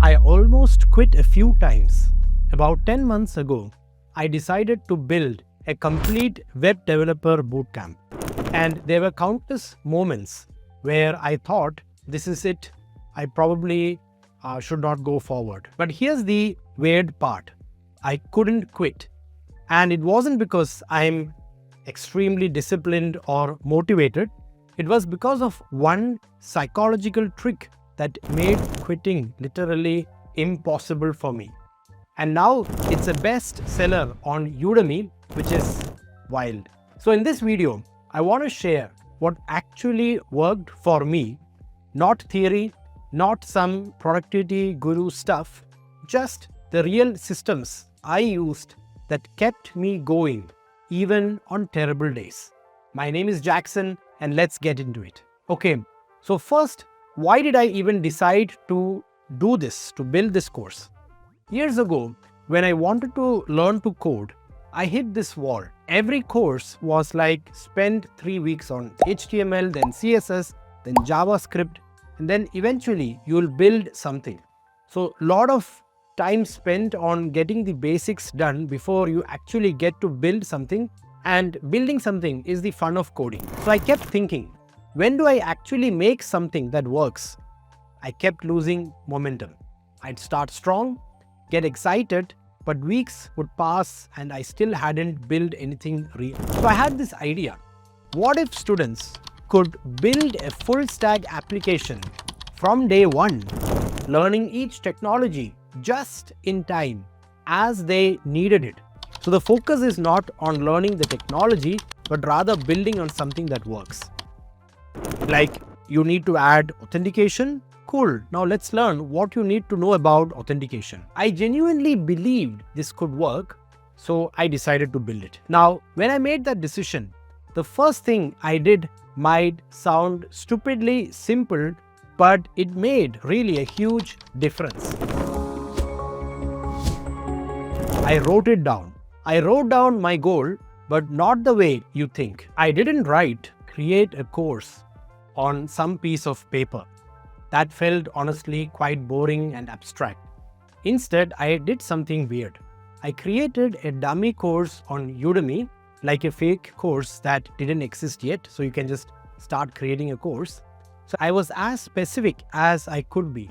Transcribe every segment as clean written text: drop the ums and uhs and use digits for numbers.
I almost quit a few times. About 10 months ago, I decided to build a complete web developer bootcamp. And there were countless moments where I thought, this is it, I probably should not go forward. But here's the weird part. I couldn't quit. And it wasn't because I'm extremely disciplined or motivated. It was because of one psychological trick that made quitting literally impossible for me. And now it's a best-seller on Udemy, which is wild. So in this video, I want to share what actually worked for me, not theory, not some productivity guru stuff, just the real systems I used that kept me going even on terrible days. My name is Jackson and let's get into it. Okay, so first, why did I even decide to do this, to build this course? Years ago, when I wanted to learn to code, I hit this wall. Every course was like spend 3 weeks on HTML, then CSS, then JavaScript, and then eventually you'll build something. So a lot of time spent on getting the basics done before you actually get to build something, and building something is the fun of coding. So I kept thinking, when do I actually make something that works? I kept losing momentum. I'd start strong, get excited, but weeks would pass and I still hadn't built anything real. So I had this idea. What if students could build a full stack application from day one, learning each technology just in time as they needed it? So the focus is not on learning the technology, but rather building on something that works. Like you need to add authentication. Cool. Now let's learn what you need to know about authentication. I genuinely believed this could work, so I decided to build it. Now, when I made that decision, the first thing I did might sound stupidly simple, but it made really a huge difference. I wrote it down. I wrote down my goal, but not the way you think. I didn't create a course on some piece of paper. That felt honestly quite boring and abstract. Instead, I did something weird. I created a dummy course on Udemy, like a fake course that didn't exist yet, so you can just start creating a course. So I was as specific as I could be.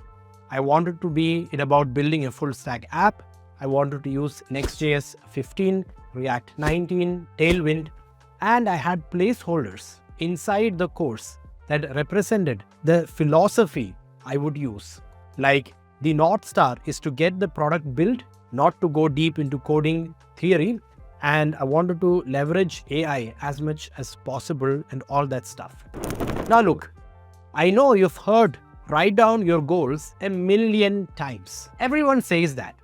I wanted to be about building a full stack app. I wanted to use Next.js 15, React 19, Tailwind, and I had placeholders inside the course that represented the philosophy I would use. Like the North Star is to get the product built, not to go deep into coding theory. And I wanted to leverage AI as much as possible and all that stuff. Now look, I know you've heard write down your goals a million times. Everyone says that.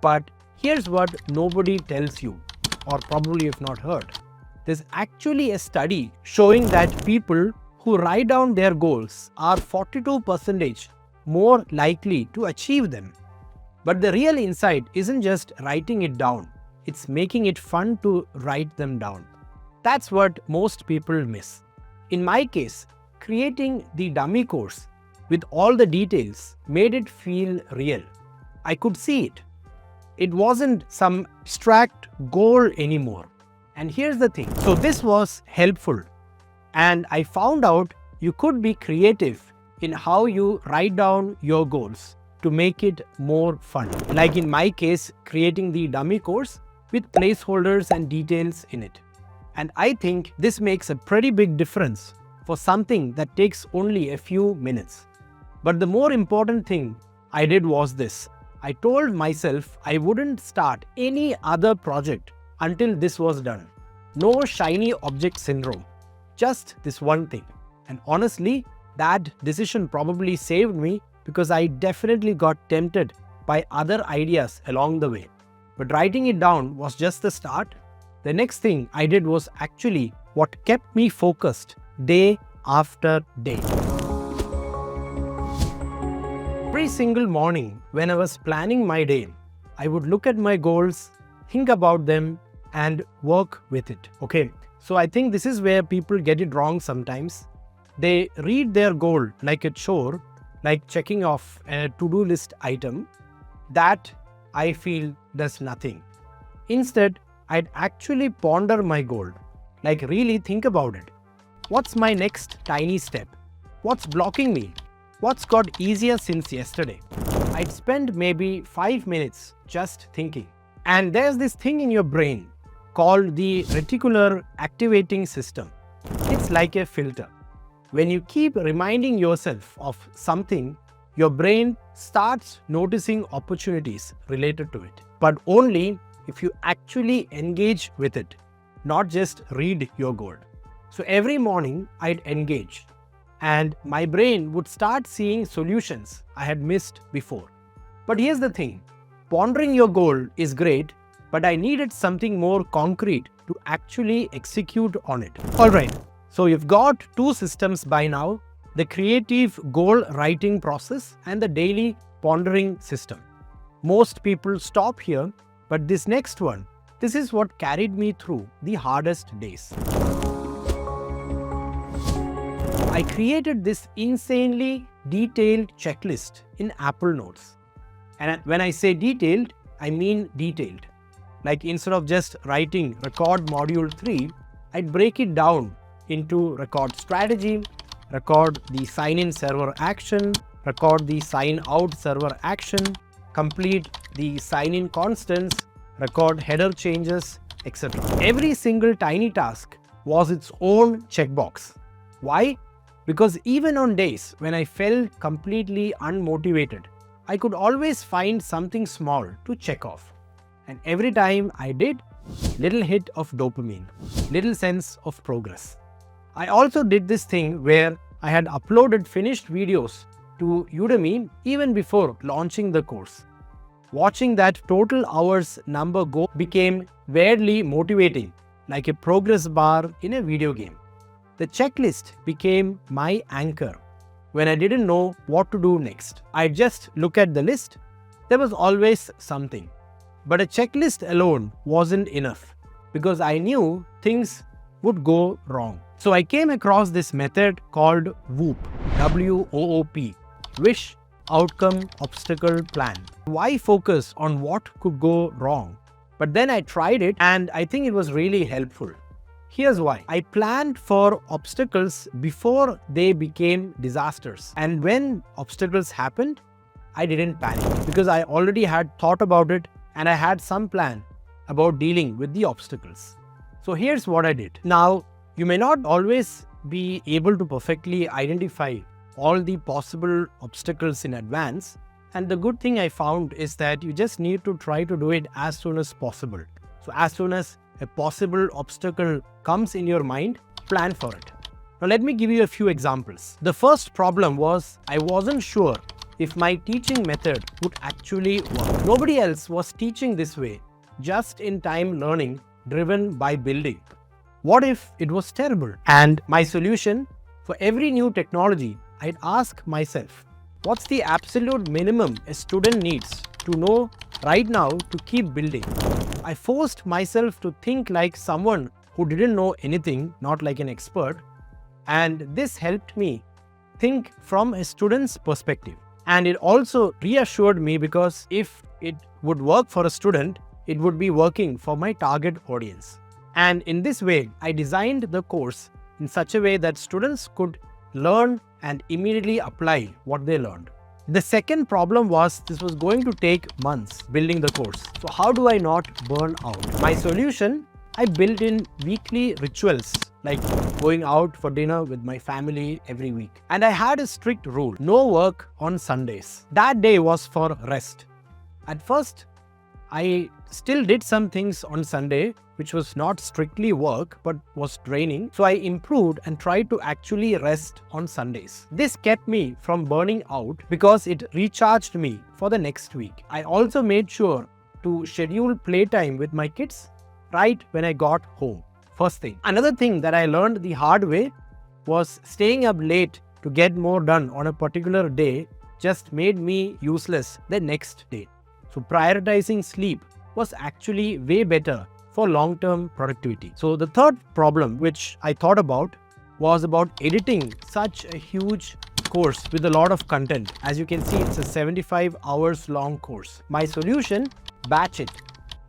But here's what nobody tells you, or probably you've not heard. There's actually a study showing that people who write down their goals are 42% more likely to achieve them. But the real insight isn't just writing it down, it's making it fun to write them down. That's what most people miss. In my case, creating the dummy course with all the details made it feel real. I could see it. It wasn't some abstract goal anymore. And here's the thing. So this was helpful. And I found out you could be creative in how you write down your goals to make it more fun. Like in my case, creating the dummy course with placeholders and details in it. And I think this makes a pretty big difference for something that takes only a few minutes. But the more important thing I did was this. I told myself I wouldn't start any other project until this was done. No shiny object syndrome. Just this one thing. And honestly, that decision probably saved me because I definitely got tempted by other ideas along the way. But writing it down was just the start. The next thing I did was actually what kept me focused day after day. Every single morning when I was planning my day, I would look at my goals, think about them, and work with it. Okay. So I think this is where people get it wrong sometimes. They read their goal like a chore, like checking off a to-do list item that I feel does nothing. Instead, I'd actually ponder my goal, like really think about it. What's my next tiny step? What's blocking me? What's got easier since yesterday? I'd spend maybe 5 minutes just thinking. And there's this thing in your brain called the reticular activating system. It's like a filter. When you keep reminding yourself of something, your brain starts noticing opportunities related to it, but only if you actually engage with it, not just read your goal. So every morning I'd engage, and my brain would start seeing solutions I had missed before. But here's the thing, pondering your goal is great, but I needed something more concrete to actually execute on it. Alright, so you've got two systems by now, the creative goal writing process and the daily pondering system. Most people stop here, but this next one, this is what carried me through the hardest days. I created this insanely detailed checklist in Apple Notes. And when I say detailed, I mean detailed. Like instead of just writing record module 3, I'd break it down into record strategy, record the sign-in server action, record the sign-out server action, complete the sign-in constants, record header changes, etc. Every single tiny task was its own checkbox. Why? Because even on days when I felt completely unmotivated, I could always find something small to check off. And every time I did, little hit of dopamine, little sense of progress. I also did this thing where I had uploaded finished videos to Udemy even before launching the course. Watching that total hours number go became weirdly motivating, like a progress bar in a video game. The checklist became my anchor. When I didn't know what to do next, I'd just look at the list. There was always something. But a checklist alone wasn't enough because I knew things would go wrong. So I came across this method called WOOP, W-O-O-P, Wish, Outcome, Obstacle, Plan. Why focus on what could go wrong? But then I tried it and I think it was really helpful. Here's why. I planned for obstacles before they became disasters. And when obstacles happened, I didn't panic because I already had thought about it and I had some plan about dealing with the obstacles. So here's what I did. Now, you may not always be able to perfectly identify all the possible obstacles in advance. And the good thing I found is that you just need to try to do it as soon as possible. So as soon as a possible obstacle comes in your mind, plan for it. Now let me give you a few examples. The first problem was I wasn't sure if my teaching method would actually work. Nobody else was teaching this way, just-in-time learning driven by building. What if it was terrible? And my solution, for every new technology, I'd ask myself, what's the absolute minimum a student needs to know right now to keep building? I forced myself to think like someone who didn't know anything, not like an expert. And this helped me think from a student's perspective. And it also reassured me because if it would work for a student, it would be working for my target audience. And in this way, I designed the course in such a way that students could learn and immediately apply what they learned. The second problem was this was going to take months building the course. So how do I not burn out? My solution, I built in weekly rituals like going out for dinner with my family every week. And I had a strict rule, no work on Sundays. That day was for rest. At first, I still did some things on Sunday, which was not strictly work, but was draining. So I improved and tried to actually rest on Sundays. This kept me from burning out because it recharged me for the next week. I also made sure to schedule playtime with my kids right when I got home. First thing. Another thing that I learned the hard way was staying up late to get more done on a particular day just made me useless the next day. So prioritizing sleep was actually way better for long-term productivity. So the third problem which I thought about was about editing such a huge, course with a lot of content. As you can see, it's a 75 hours long course. My solution, batch it.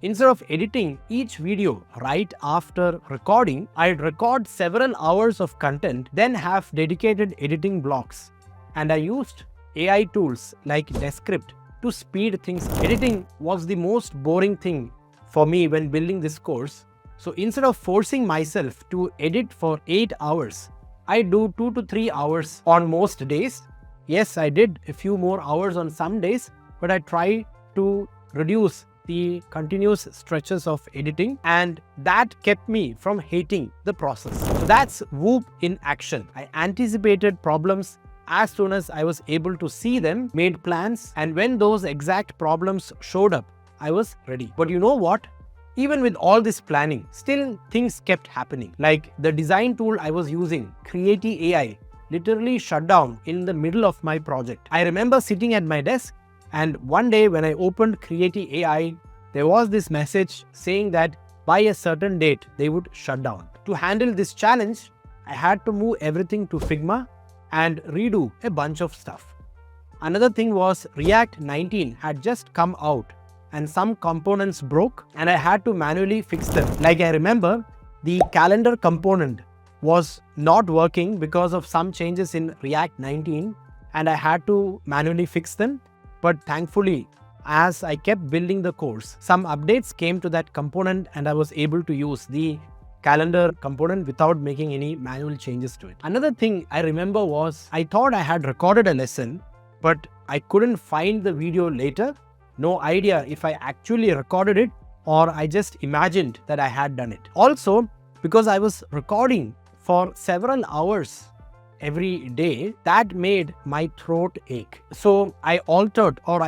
Instead of editing each video right after recording, I'd record several hours of content, then have dedicated editing blocks. And I used AI tools like Descript to speed things. Editing was the most boring thing for me when building this course. So instead of forcing myself to edit for 8 hours, I do 2 to 3 hours on most days. Yes, I did a few more hours on some days, but I try to reduce the continuous stretches of editing, and that kept me from hating the process. So that's Whoop in action. I anticipated problems as soon as I was able to see them, made plans, and when those exact problems showed up, I was ready. But you know what? Even with all this planning, still things kept happening. Like the design tool I was using, Creative AI, literally shut down in the middle of my project. I remember sitting at my desk, and one day when I opened Creative AI, there was this message saying that by a certain date, they would shut down. To handle this challenge, I had to move everything to Figma and redo a bunch of stuff. Another thing was React 19 had just come out and some components broke and I had to manually fix them. Like I remember, the calendar component was not working because of some changes in React 19 and I had to manually fix them. But thankfully, as I kept building the course, some updates came to that component and I was able to use the calendar component without making any manual changes to it. Another thing I remember was I thought I had recorded a lesson, but I couldn't find the video later. No idea if I actually recorded it or I just imagined that I had done it. Also, because I was recording for several hours every day, that made my throat ache. So I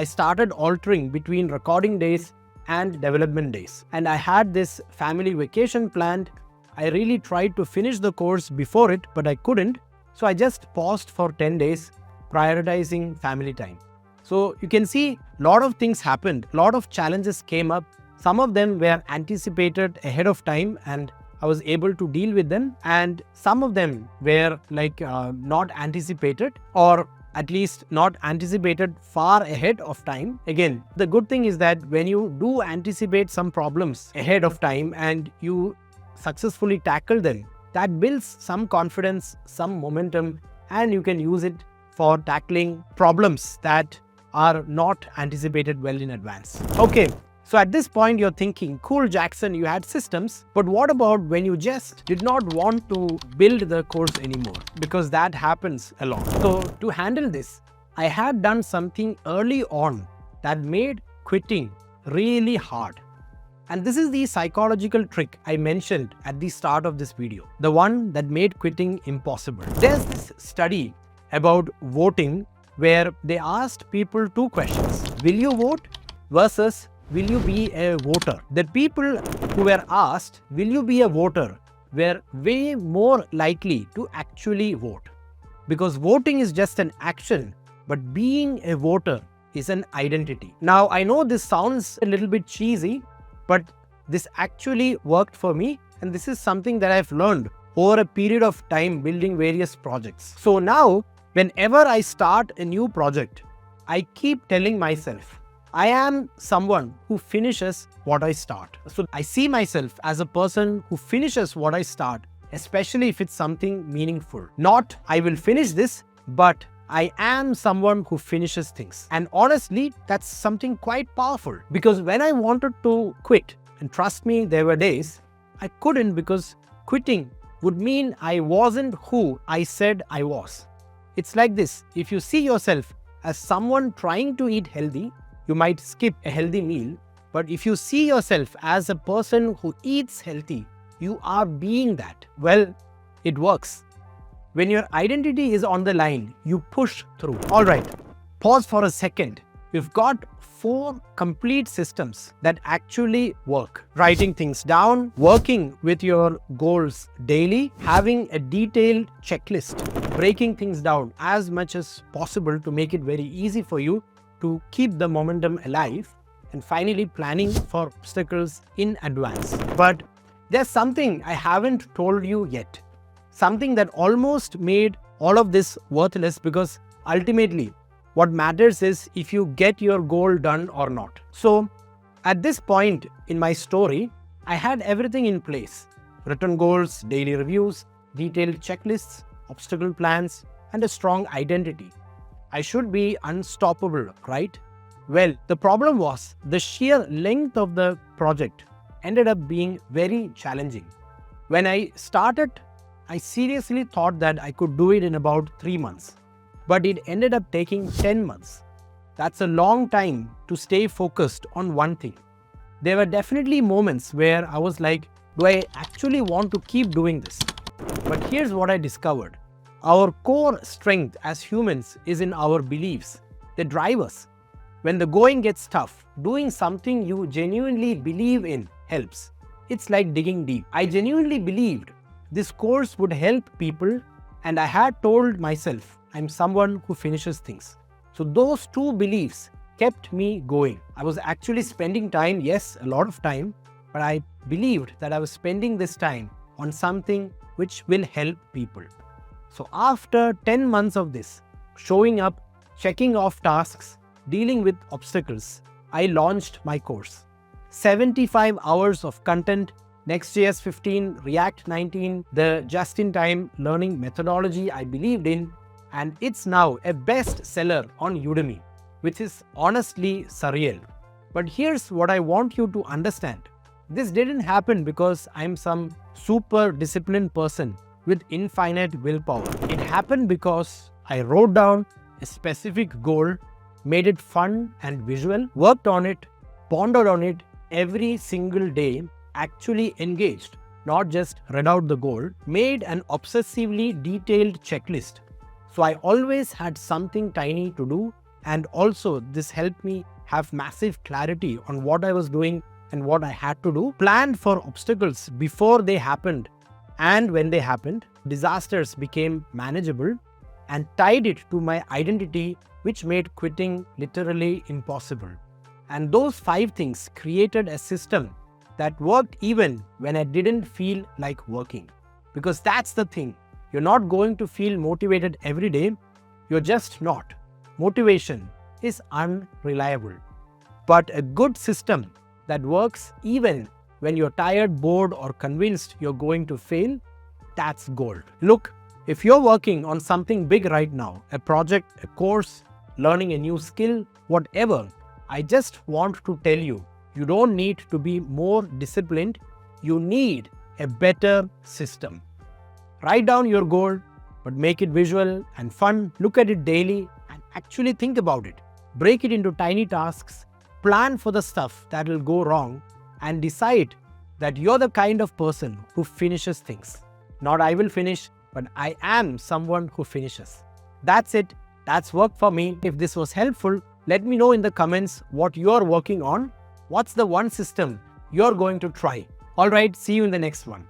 started altering between recording days and development days. And I had this family vacation planned. I really tried to finish the course before it, but I couldn't. So I just paused for 10 days, prioritizing family time. So you can see a lot of things happened, a lot of challenges came up. Some of them were anticipated ahead of time and I was able to deal with them. And some of them were not anticipated, or at least not anticipated far ahead of time. Again, the good thing is that when you do anticipate some problems ahead of time and you successfully tackle them, that builds some confidence, some momentum, and you can use it for tackling problems that are not anticipated well in advance. Okay, so at this point you're thinking, cool Jackson, you had systems, but what about when you just did not want to build the course anymore? Because that happens a lot. So to handle this, I had done something early on that made quitting really hard. And this is the psychological trick I mentioned at the start of this video, the one that made quitting impossible. There's this study about voting where they asked people 2 questions. Will you vote versus will you be a voter? The people who were asked, will you be a voter, were way more likely to actually vote. Because voting is just an action, but being a voter is an identity. Now, I know this sounds a little bit cheesy, but this actually worked for me. And this is something that I've learned over a period of time building various projects. So now, whenever I start a new project, I keep telling myself, I am someone who finishes what I start. So I see myself as a person who finishes what I start, especially if it's something meaningful. Not I will finish this, but I am someone who finishes things. And honestly, that's something quite powerful, because when I wanted to quit, and trust me, there were days I couldn't, because quitting would mean I wasn't who I said I was. It's like this: if you see yourself as someone trying to eat healthy, you might skip a healthy meal. But if you see yourself as a person who eats healthy, you are being that. Well, it works. When your identity is on the line, you push through. All right, pause for a second. We've got 4 complete systems that actually work. Writing things down, working with your goals daily, having a detailed checklist, breaking things down as much as possible to make it very easy for you to keep the momentum alive, and finally planning for obstacles in advance. But there's something I haven't told you yet. Something that almost made all of this worthless, because Ultimately, what matters is if you get your goal done or not. So, at this point in my story, I had everything in place: written goals, daily reviews, detailed checklists, obstacle plans, and a strong identity. I should be unstoppable, right? Well, the problem was the sheer length of the project ended up being very challenging. When I started, I seriously thought that I could do it in about 3 months, but it ended up taking 10 months. That's a long time to stay focused on one thing. There were definitely moments where I was like, do I actually want to keep doing this? But here's what I discovered. Our core strength as humans is in our beliefs. They drive us. When the going gets tough, doing something you genuinely believe in helps. It's like digging deep. I genuinely believed this course would help people, and I had told myself I'm someone who finishes things. So those two beliefs kept me going. I was actually spending time, yes, a lot of time, but I believed that I was spending this time on something which will help people. So after 10 months of this, showing up, checking off tasks, dealing with obstacles, I launched my course. 75 hours of content, Next.js 15, React 19, the just-in-time learning methodology I believed in, and it's now a bestseller on Udemy, which is honestly surreal. But here's what I want you to understand. This didn't happen because I'm some super disciplined person with infinite willpower. It happened because I wrote down a specific goal, made it fun and visual, worked on it, pondered on it every single day, actually engaged, not just read out the goal, made an obsessively detailed checklist. So I always had something tiny to do, and also this helped me have massive clarity on what I was doing and what I had to do, planned for obstacles before they happened, and when they happened, disasters became manageable, and tied it to my identity, which made quitting literally impossible. And those 5 things created a system that worked even when I didn't feel like working. Because that's the thing, you're not going to feel motivated every day, you're just not. Motivation is unreliable. But a good system that works even when you're tired, bored, or convinced you're going to fail, that's gold. Look, if you're working on something big right now, a project, a course, learning a new skill, whatever, I just want to tell you, you don't need to be more disciplined, you need a better system. Write down your goal, but make it visual and fun. Look at it daily and actually think about it. Break it into tiny tasks, plan for the stuff that will go wrong, and decide that you're the kind of person who finishes things. Not I will finish, but I am someone who finishes. That's it. That's work for me. If this was helpful, let me know in the comments what you're working on. What's the one system you're going to try? All right, see you in the next one.